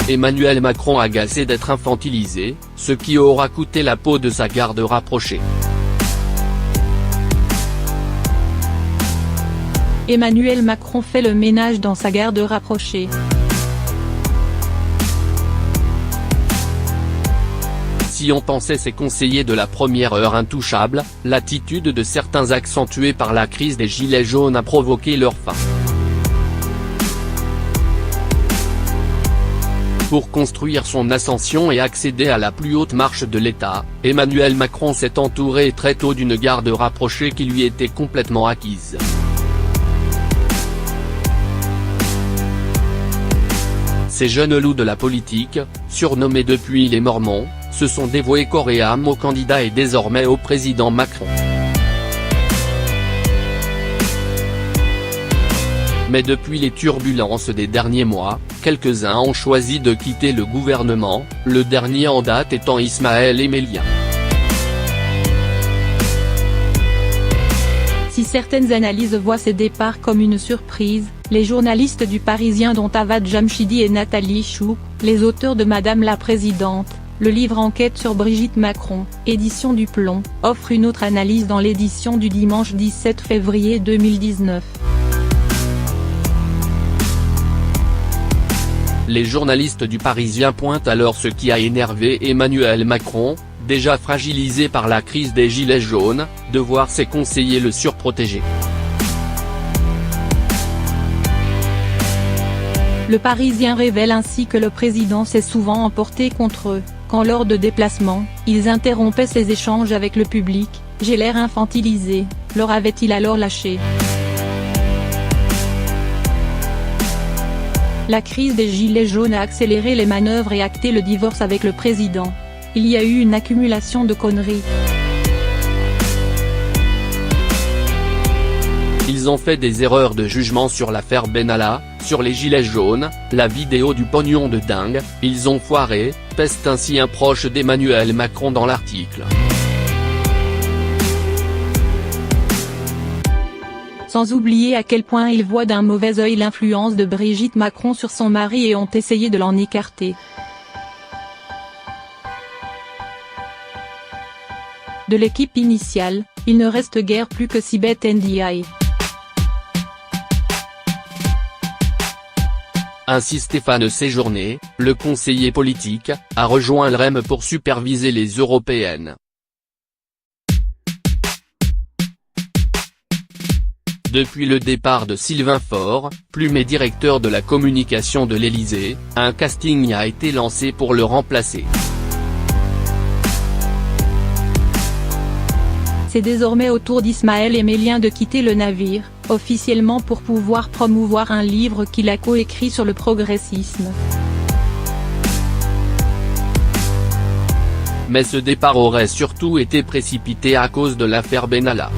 Emmanuel Macron agacé d'être infantilisé, ce qui aura coûté la peau de sa garde rapprochée. Emmanuel Macron fait le ménage dans sa garde rapprochée. Si on pensait ses conseillers de la première heure intouchables, l'attitude de certains accentuée par la crise des gilets jaunes a provoqué leur fin. Pour construire son ascension et accéder à la plus haute marche de l'État, Emmanuel Macron s'est entouré très tôt d'une garde rapprochée qui lui était complètement acquise. Ces jeunes loups de la politique, surnommés depuis les Mormons, se sont dévoués corps et âme au candidat et désormais au président Macron. Mais depuis les turbulences des derniers mois, quelques-uns ont choisi de quitter le gouvernement, le dernier en date étant Ismaël Emelien. Si certaines analyses voient ces départs comme une surprise, les journalistes du Parisien dont Avad Jamshidi et Nathalie Chou, les auteurs de Madame la Présidente, le livre Enquête sur Brigitte Macron, édition du Plomb, offrent une autre analyse dans l'édition du dimanche 17 février 2019. Les journalistes du Parisien pointent alors ce qui a énervé Emmanuel Macron, déjà fragilisé par la crise des gilets jaunes, de voir ses conseillers le surprotéger. Le Parisien révèle ainsi que le président s'est souvent emporté contre eux, quand lors de déplacements, ils interrompaient ses échanges avec le public. « J'ai l'air infantilisé », leur avait-il alors lâché. La crise des gilets jaunes a accéléré les manœuvres et acté le divorce avec le président. Il y a eu une accumulation de conneries. Ils ont fait des erreurs de jugement sur l'affaire Benalla, sur les gilets jaunes, la vidéo du pognon de dingue, ils ont foiré, peste ainsi un proche d'Emmanuel Macron dans l'article. Sans oublier à quel point ils voient d'un mauvais œil l'influence de Brigitte Macron sur son mari et ont essayé de l'en écarter. De l'équipe initiale, il ne reste guère plus que Sibeth Ndiaye. Ainsi Stéphane Séjourné, le conseiller politique, a rejoint l'REM pour superviser les européennes. Depuis le départ de Sylvain Faure, Plumet directeur de la communication de l'Élysée, un casting a été lancé pour le remplacer. C'est désormais au tour d'Ismaël Emelien de quitter le navire, officiellement pour pouvoir promouvoir un livre qu'il a coécrit sur le progressisme. Mais ce départ aurait surtout été précipité à cause de l'affaire Benalla.